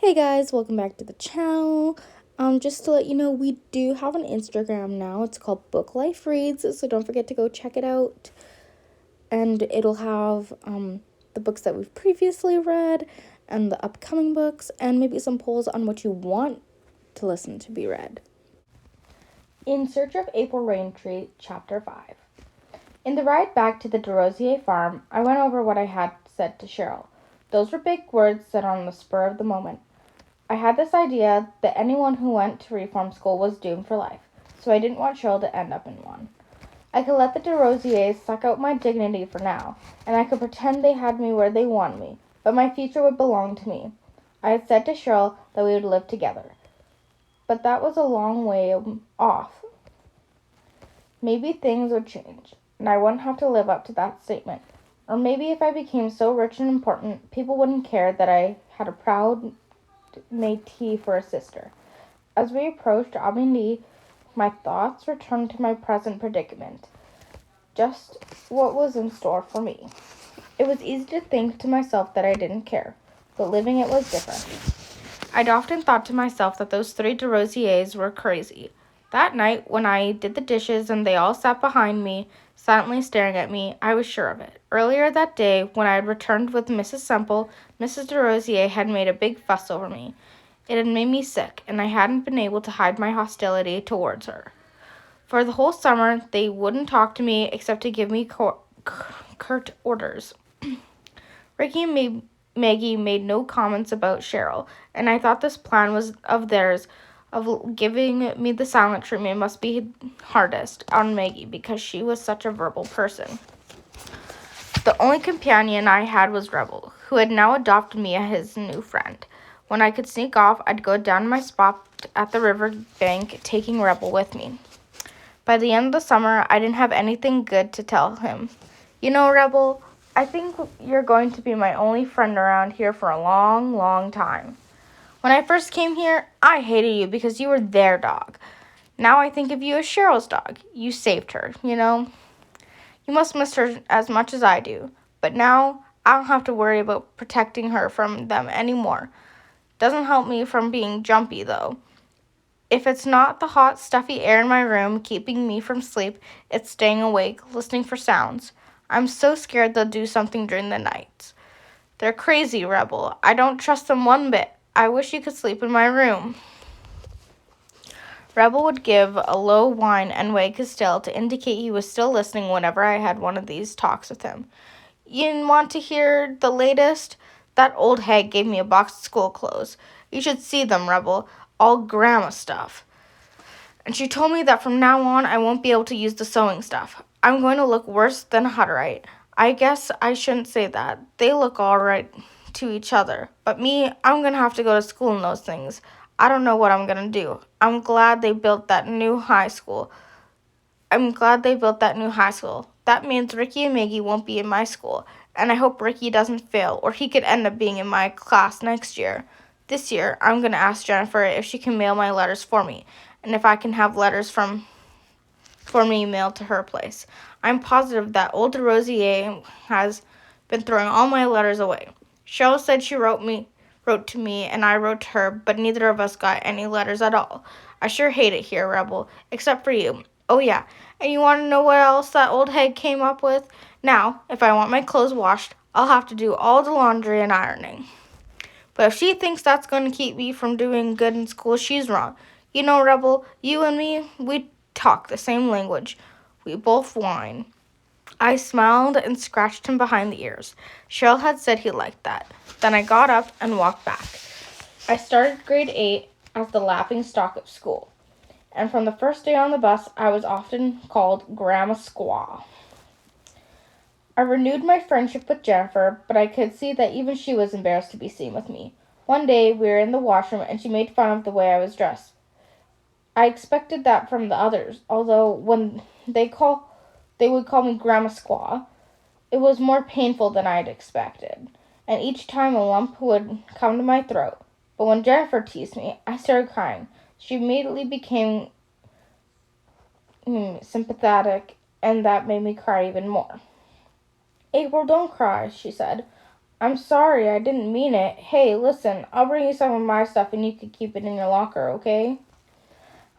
Hey guys, welcome back to the channel. Just to let you know, we do have an Instagram now. It's called Book Life Reads, so don't forget to go check it out. And it'll have the books that we've previously read and the upcoming books and maybe some polls on what you want to listen to be read. In Search of April Raintree, Chapter 5. In the ride back to the DeRosier farm, I went over what I had said to Cheryl. Those were big words said on the spur of the moment. I had this idea that anyone who went to reform school was doomed for life, so I didn't want Cheryl to end up in one. I could let the DeRosiers suck out my dignity for now, and I could pretend they had me where they wanted me, but my future would belong to me. I had said to Cheryl that we would live together, but that was a long way off. Maybe things would change, and I wouldn't have to live up to that statement. Or maybe if I became so rich and important, people wouldn't care that I had a proud métis for a sister. As we approached Aubigny, my thoughts returned to my present predicament, just what was in store for me. It was easy to think to myself that I didn't care, but living it was different. I'd often thought to myself that those three DeRosiers were crazy. That night, when I did the dishes and they all sat behind me, silently staring at me, I was sure of it. Earlier that day, when I had returned with Mrs. Semple, Mrs. DeRosier had made a big fuss over me. It had made me sick, and I hadn't been able to hide my hostility towards her. For the whole summer, they wouldn't talk to me except to give me curt orders. Ricky and Maggie made no comments about Cheryl, and I thought this plan was of theirs of giving me the silent treatment must be hardest on Maggie because she was such a verbal person. The only companion I had was Rebel, who had now adopted me as his new friend. When I could sneak off, I'd go down to my spot at the river bank, taking Rebel with me. By the end of the summer, I didn't have anything good to tell him. You know, Rebel, I think you're going to be my only friend around here for a long, long time. When I first came here, I hated you because you were their dog. Now I think of you as Cheryl's dog. You saved her, you know. You must miss her as much as I do. But now I don't have to worry about protecting her from them anymore. Doesn't help me from being jumpy, though. If it's not the hot, stuffy air in my room keeping me from sleep, it's staying awake, listening for sounds. I'm so scared they'll do something during the nights. They're crazy, Rebel. I don't trust them one bit. I wish you could sleep in my room. Rebel would give a low whine and wag his tail to indicate he was still listening whenever I had one of these talks with him. You want to hear the latest? That old hag gave me a box of school clothes. You should see them, Rebel. All grandma stuff. And she told me that from now on I won't be able to use the sewing stuff. I'm going to look worse than a Hutterite. I guess I shouldn't say that. They look all right to each other. But me, I'm going to have to go to school in those things. I don't know what I'm going to do. I'm glad they built that new high school. That means Ricky and Maggie won't be in my school. And I hope Ricky doesn't fail, or he could end up being in my class next year. This year, I'm going to ask Jennifer if she can mail my letters for me, and if I can have letters for me mailed to her place. I'm positive that old DeRosier has been throwing all my letters away. Cheryl said she wrote to me, and I wrote to her, but neither of us got any letters at all. I sure hate it here, Rebel, except for you. Oh, yeah, and you want to know what else that old hag came up with? Now, if I want my clothes washed, I'll have to do all the laundry and ironing. But if she thinks that's going to keep me from doing good in school, she's wrong. You know, Rebel, you and me, we talk the same language. We both whine. I smiled and scratched him behind the ears. Cheryl had said he liked that. Then I got up and walked back. I started grade 8 as the laughing stock of school. And from the first day on the bus, I was often called Grandma Squaw. I renewed my friendship with Jennifer, but I could see that even she was embarrassed to be seen with me. One day, we were in the washroom, and she made fun of the way I was dressed. I expected that from the others, although when they would call me Grandma Squaw, it was more painful than I had expected, and each time a lump would come to my throat. But when Jennifer teased me, I started crying. She immediately became sympathetic, and that made me cry even more. April, don't cry, she said. I'm sorry, I didn't mean it. Hey, listen, I'll bring you some of my stuff and you can keep it in your locker, okay?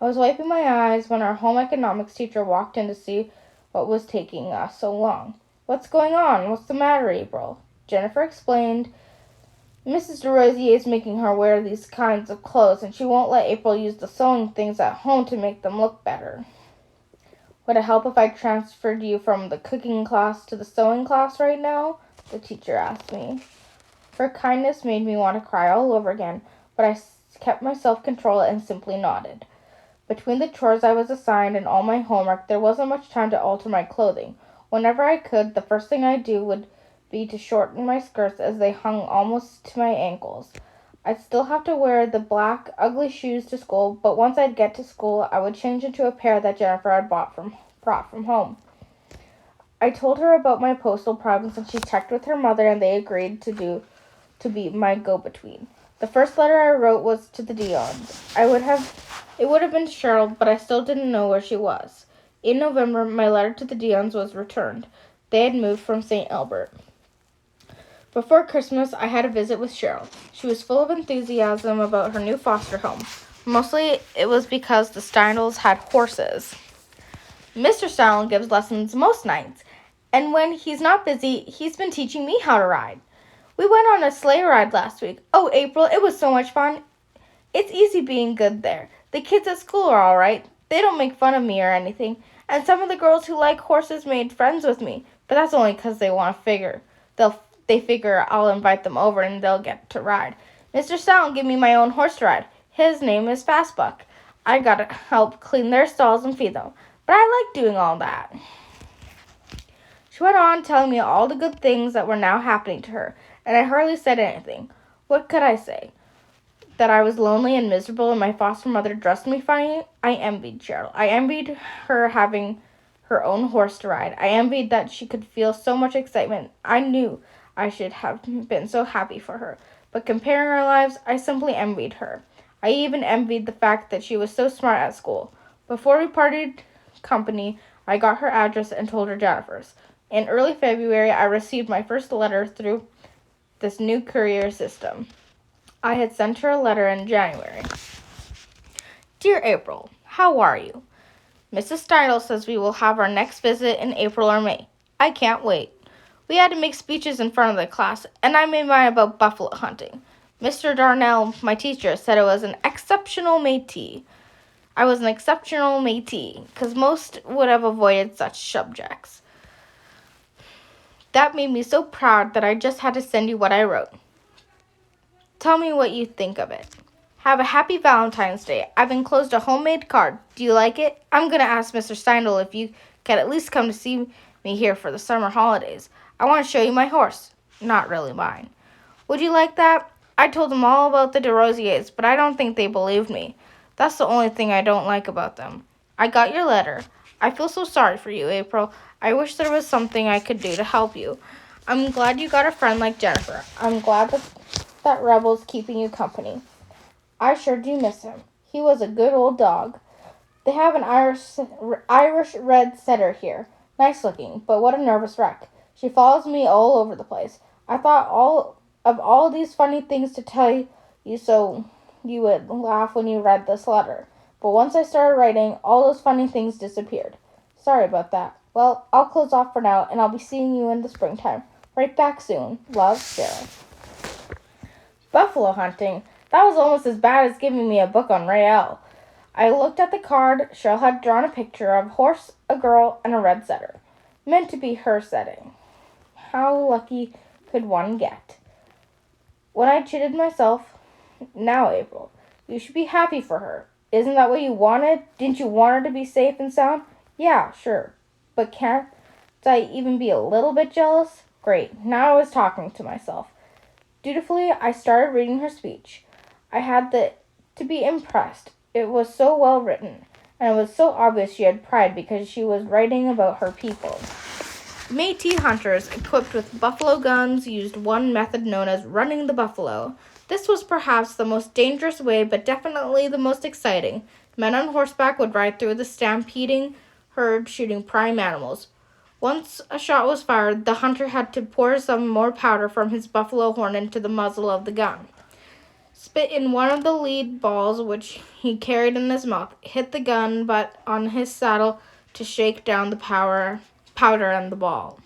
I was wiping my eyes when our home economics teacher walked in to see what was taking us so long. What's going on? What's the matter, April? Jennifer explained. Mrs. DeRosier is making her wear these kinds of clothes, and she won't let April use the sewing things at home to make them look better. Would it help if I transferred you from the cooking class to the sewing class right now? The teacher asked me. Her kindness made me want to cry all over again, but I kept my self-control and simply nodded. Between the chores I was assigned and all my homework, there wasn't much time to alter my clothing. Whenever I could, the first thing I'd do would be to shorten my skirts as they hung almost to my ankles. I'd still have to wear the black, ugly shoes to school, but once I'd get to school, I would change into a pair that Jennifer had brought from home. I told her about my postal problems, and she checked with her mother, and they agreed to be my go-between. The first letter I wrote was to the Dion's. It would have been Cheryl, but I still didn't know where she was. In November, my letter to the Dion's was returned. They had moved from St. Albert. Before Christmas, I had a visit with Cheryl. She was full of enthusiasm about her new foster home. Mostly, it was because the Steindls had horses. Mr. Steindl gives lessons most nights, and when he's not busy, he's been teaching me how to ride. We went on a sleigh ride last week. Oh, April, it was so much fun. It's easy being good there. The kids at school are all right. They don't make fun of me or anything. And some of the girls who like horses made friends with me, but that's only because they figure I'll invite them over and they'll get to ride. Mr. Steindl gave me my own horse to ride. His name is Fastbuck. I gotta help clean their stalls and feed them, but I like doing all that. She went on telling me all the good things that were now happening to her, and I hardly said anything. What could I say? That I was lonely and miserable and my foster mother dressed me funny? I envied Cheryl. I envied her having her own horse to ride. I envied that she could feel so much excitement. I knew I should have been so happy for her. But comparing our lives, I simply envied her. I even envied the fact that she was so smart at school. Before we parted company, I got her address and told her Jennifer's. In early February, I received my first letter through this new courier system. I had sent her a letter in January. Dear April, how are you? Mrs. Steindl says we will have our next visit in April or May. I can't wait. We had to make speeches in front of the class, and I made mine about buffalo hunting. Mr. Darnell, my teacher, said it was an exceptional métier. I was an exceptional métier, because most would have avoided such subjects. That made me so proud that I just had to send you what I wrote. Tell me what you think of it. Have a happy Valentine's Day. I've enclosed a homemade card. Do you like it? I'm going to ask Mr. Steindl if you can at least come to see me here for the summer holidays. I want to show you my horse. Not really mine. Would you like that? I told them all about the DeRosiers, but I don't think they believed me. That's the only thing I don't like about them. I got your letter. I feel so sorry for you, April. I wish there was something I could do to help you. I'm glad you got a friend like Jennifer. I'm glad that Rebel's keeping you company. I sure do miss him. He was a good old dog. They have an Irish red setter here. Nice looking, but what a nervous wreck. She follows me all over the place. I thought of all these funny things to tell you so you would laugh when you read this letter. But once I started writing, all those funny things disappeared. Sorry about that. Well, I'll close off for now, and I'll be seeing you in the springtime. Right back soon. Love, Cheryl. Buffalo hunting. That was almost as bad as giving me a book on Rael. I looked at the card. Cheryl had drawn a picture of a horse, a girl, and a red setter. Meant to be her setting. How lucky could one get? When I chided myself, now, April, you should be happy for her. Isn't that what you wanted? Didn't you want her to be safe and sound? Yeah, sure. But can't I even be a little bit jealous? Great. Now I was talking to myself. Dutifully, I started reading her speech. I had to be impressed. It was so well written, and it was so obvious she had pride because she was writing about her people. Métis hunters equipped with buffalo guns used one method known as running the buffalo. This was perhaps the most dangerous way, but definitely the most exciting. Men on horseback would ride through the stampeding herd, shooting prime animals. Once a shot was fired, the hunter had to pour some more powder from his buffalo horn into the muzzle of the gun. Spit in one of the lead balls, which he carried in his mouth, hit the gun butt on his saddle to shake down the powder and the ball.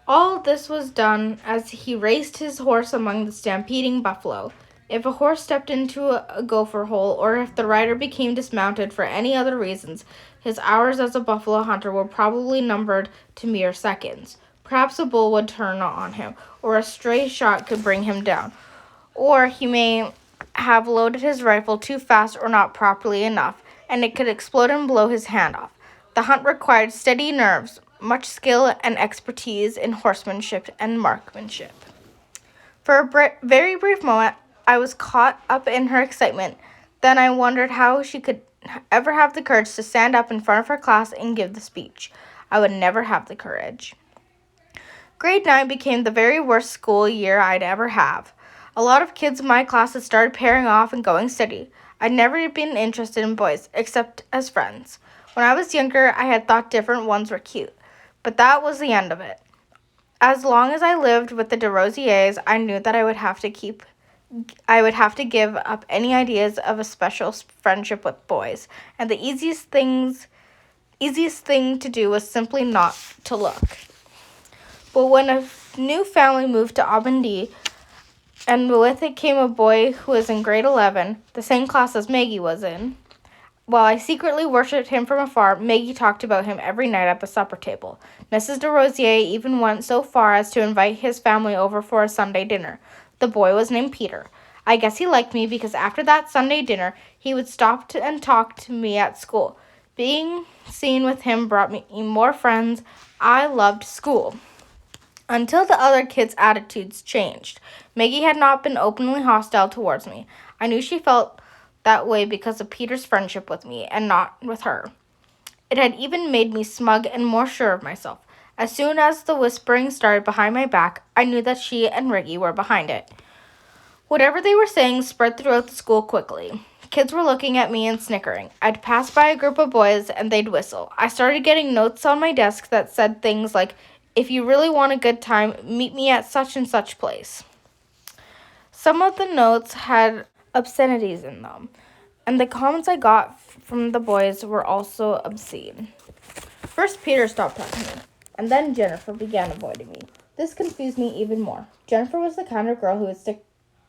All this was done as he raced his horse among the stampeding buffalo. If a horse stepped into a gopher hole, or if the rider became dismounted for any other reasons, his hours as a buffalo hunter were probably numbered to mere seconds. Perhaps a bull would turn on him, or a stray shot could bring him down. Or he may have loaded his rifle too fast or not properly enough, and it could explode and blow his hand off. The hunt required steady nerves, much skill and expertise in horsemanship and marksmanship. For a very brief moment, I was caught up in her excitement. Then I wondered how she could ever have the courage to stand up in front of her class and give the speech. I would never have the courage. Grade 9 became the very worst school year I'd ever have. A lot of kids in my class had started pairing off and going steady. I'd never been interested in boys, except as friends. When I was younger, I had thought different ones were cute. But that was the end of it. As long as I lived with the de Rosiers, I knew that I would have to give up any ideas of a special friendship with boys, and the easiest thing to do was simply not to look. But when a new family moved to Aubendie, and with it came a boy who was in grade 11, the same class as Maggie was in, while I secretly worshipped him from afar, Maggie talked about him every night at the supper table. Mrs. de Rosier even went so far as to invite his family over for a Sunday dinner. The boy was named Peter. I guess he liked me because after that Sunday dinner, he would stop and talk to me at school. Being seen with him brought me more friends. I loved school. Until the other kids' attitudes changed. Maggie had not been openly hostile towards me. I knew she felt that way because of Peter's friendship with me and not with her. It had even made me smug and more sure of myself. As soon as the whispering started behind my back, I knew that she and Ricky were behind it. Whatever they were saying spread throughout the school quickly. Kids were looking at me and snickering. I'd pass by a group of boys and they'd whistle. I started getting notes on my desk that said things like, "If you really want a good time, meet me at such and such place." Some of the notes had obscenities in them, and the comments I got from the boys were also obscene. First, Peter stopped talking to me, and then Jennifer began avoiding me. This confused me even more. Jennifer was the kind of girl who would stick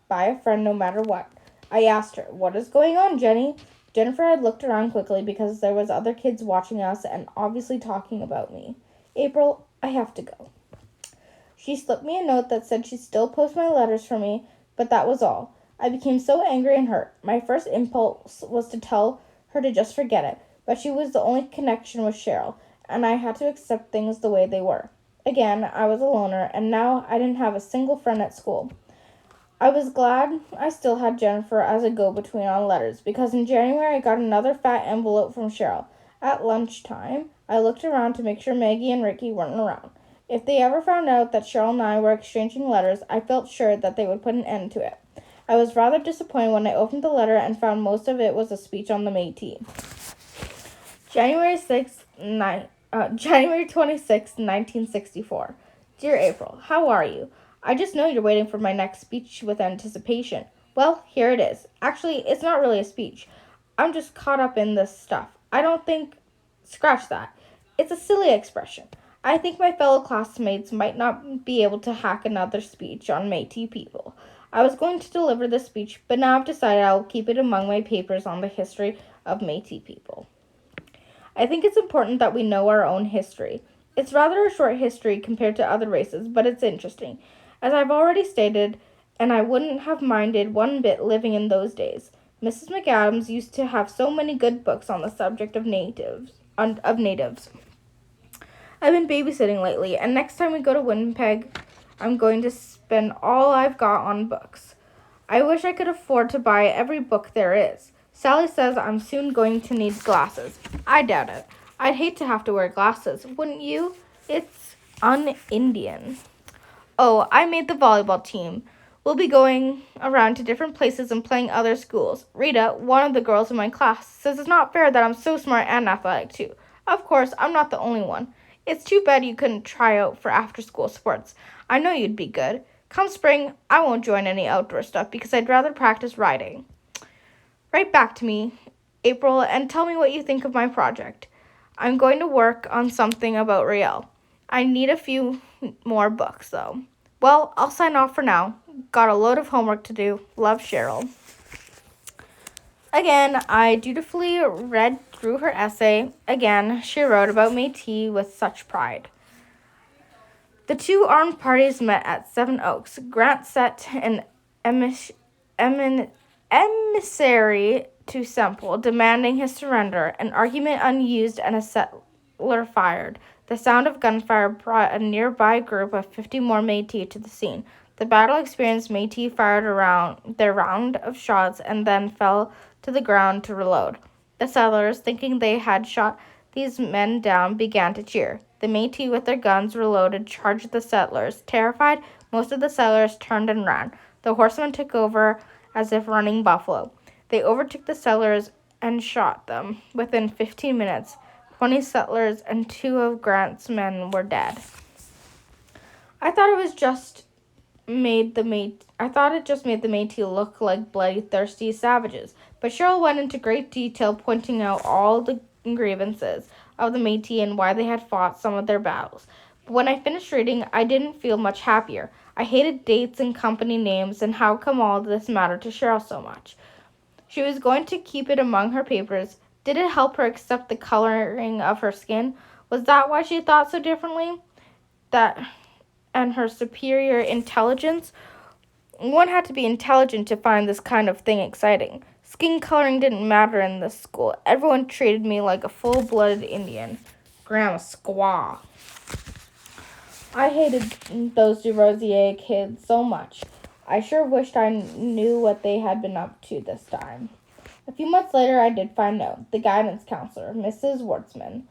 by a friend no matter what. I asked her, "What is going on, Jenny?" Jennifer had looked around quickly because there was other kids watching us and obviously talking about me. "April, I have to go." She slipped me a note that said she'd still post my letters for me, but that was all. I became so angry and hurt. My first impulse was to tell her to just forget it, but she was the only connection with Cheryl, and I had to accept things the way they were. Again, I was a loner, and now I didn't have a single friend at school. I was glad I still had Jennifer as a go-between on letters, because in January I got another fat envelope from Cheryl. At lunchtime, I looked around to make sure Maggie and Ricky weren't around. If they ever found out that Cheryl and I were exchanging letters, I felt sure that they would put an end to it. I was rather disappointed when I opened the letter and found most of it was a speech on the Métis. January 26, 1964. Dear April, how are you? I just know you're waiting for my next speech with anticipation. Well, here it is. Actually, it's not really a speech. I'm just caught up in this stuff. I don't think... Scratch that. It's a silly expression. I think my fellow classmates might not be able to hack another speech on Métis people. I was going to deliver this speech, but now I've decided I'll keep it among my papers on the history of Métis people. I think it's important that we know our own history. It's rather a short history compared to other races, but it's interesting. As I've already stated, and I wouldn't have minded one bit living in those days. Mrs. McAdams used to have so many good books on the subject of natives. I've been babysitting lately, and next time we go to Winnipeg, I'm going to spend all I've got on books. I wish I could afford to buy every book there is. Sally says I'm soon going to need glasses. I doubt it. I'd hate to have to wear glasses, wouldn't you? It's un-Indian. Oh, I made the volleyball team. We'll be going around to different places and playing other schools. Rita, one of the girls in my class, says it's not fair that I'm so smart and athletic too. Of course, I'm not the only one. It's too bad you couldn't try out for after-school sports. I know you'd be good. Come spring, I won't join any outdoor stuff because I'd rather practice riding. Write back to me, April, and tell me what you think of my project. I'm going to work on something about Riel. I need a few more books, though. Well, I'll sign off for now. Got a load of homework to do. Love, Cheryl. Again, I dutifully read through her essay. Again, she wrote about Métis with such pride. The two armed parties met at Seven Oaks. Grant sent an emissary to Semple, demanding his surrender. An argument unused and a settler fired. The sound of gunfire brought a nearby group of 50 more Métis to the scene. The battle-experienced Métis fired around their round of shots and then fell to the ground to reload. The settlers, thinking they had shot these men down, began to cheer. The Métis, with their guns reloaded, charged the settlers. Terrified, most of the settlers turned and ran. The horsemen took over as if running buffalo. They overtook the settlers and shot them. Within 15 minutes, 20 settlers and 2 of Grant's men were dead. I thought it just made the Métis look like bloody, thirsty savages. But Cheryl went into great detail, pointing out all the grievances of the Métis and why they had fought some of their battles. But when I finished reading, I didn't feel much happier. I hated dates and company names, and how come all this mattered to Cheryl so much? She was going to keep it among her papers. Did it help her accept the coloring of her skin? Was that why she thought so differently? And her superior intelligence? One had to be intelligent to find this kind of thing exciting. Skin coloring didn't matter in this school. Everyone treated me like a full-blooded Indian. Grandma Squaw. I hated those de Rosier kids so much. I sure wished I knew what they had been up to this time. A few months later, I did find out. The guidance counselor, Mrs. Wartzman,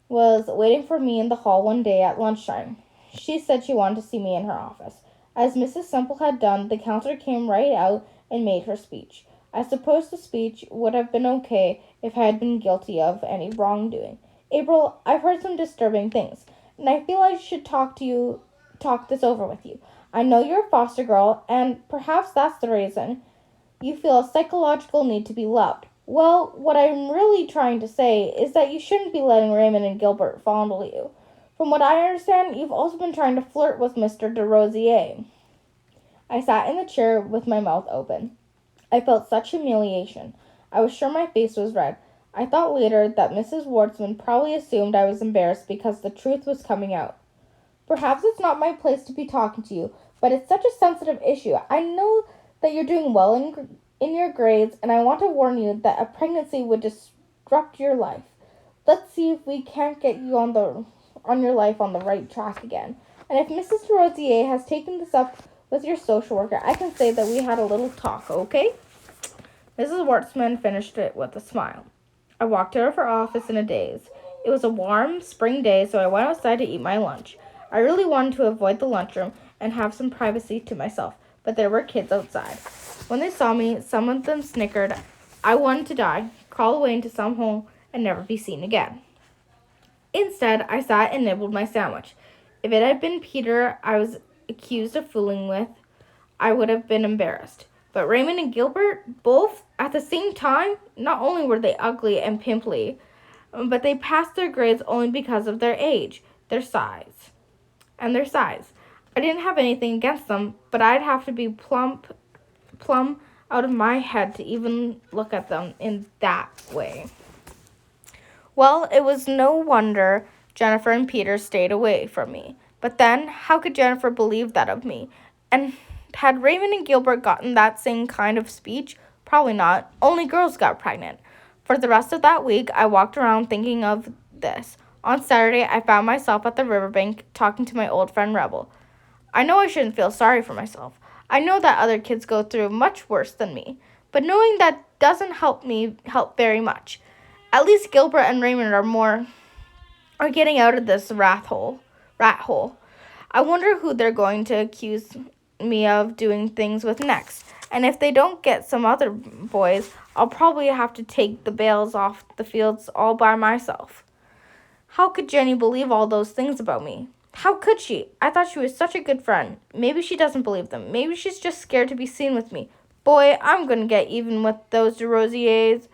was waiting for me in the hall one day at lunchtime. She said she wanted to see me in her office. As Mrs. Semple had done, the counselor came right out and made her speech. I suppose the speech would have been okay if I had been guilty of any wrongdoing. April, I've heard some disturbing things, and I feel I should talk this over with you. I know you're a foster girl, and perhaps that's the reason you feel a psychological need to be loved. Well, what I'm really trying to say is that you shouldn't be letting Raymond and Gilbert fondle you. From what I understand, you've also been trying to flirt with Mr. de Rosier. I sat in the chair with my mouth open. I felt such humiliation. I was sure my face was red. I thought later that Mrs. Wartzman probably assumed I was embarrassed because the truth was coming out. Perhaps it's not my place to be talking to you, but it's such a sensitive issue. I know that you're doing well in your grades, and I want to warn you that a pregnancy would disrupt your life. Let's see if we can't get you on your life on the right track again. And if Mrs. de Rosier has taken this up with your social worker, I can say that we had a little talk, okay? Mrs. Wartzman finished it with a smile. I walked out of her office in a daze. It was a warm spring day, so I went outside to eat my lunch. I really wanted to avoid the lunchroom and have some privacy to myself, but there were kids outside. When they saw me, some of them snickered. I wanted to die, crawl away into some hole, and never be seen again. Instead, I sat and nibbled my sandwich. If it had been Peter I was accused of fooling with, I would have been embarrassed. But Raymond and Gilbert, both at the same time, not only were they ugly and pimply, but they passed their grades only because of their age, their size. I didn't have anything against them, but I'd have to be plumb out of my head to even look at them in that way. Well, it was no wonder Jennifer and Peter stayed away from me. But then, how could Jennifer believe that of me? And had Raymond and Gilbert gotten that same kind of speech? Probably not. Only girls got pregnant. For the rest of that week, I walked around thinking of this. On Saturday, I found myself at the riverbank talking to my old friend Rebel. I know I shouldn't feel sorry for myself. I know that other kids go through much worse than me. But knowing that doesn't help very much. At least Gilbert and Raymond are getting out of this rat hole. I wonder who they're going to accuse me of doing things with next. And if they don't get some other boys, I'll probably have to take the bales off the fields all by myself. How could Jenny believe all those things about me? How could she? I thought she was such a good friend. Maybe she doesn't believe them. Maybe she's just scared to be seen with me. Boy, I'm gonna get even with those DeRosiers.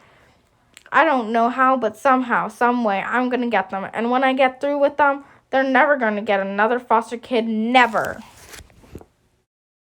I don't know how, but somehow, some way, I'm gonna get them. And when I get through with them, they're never gonna get another foster kid. Never.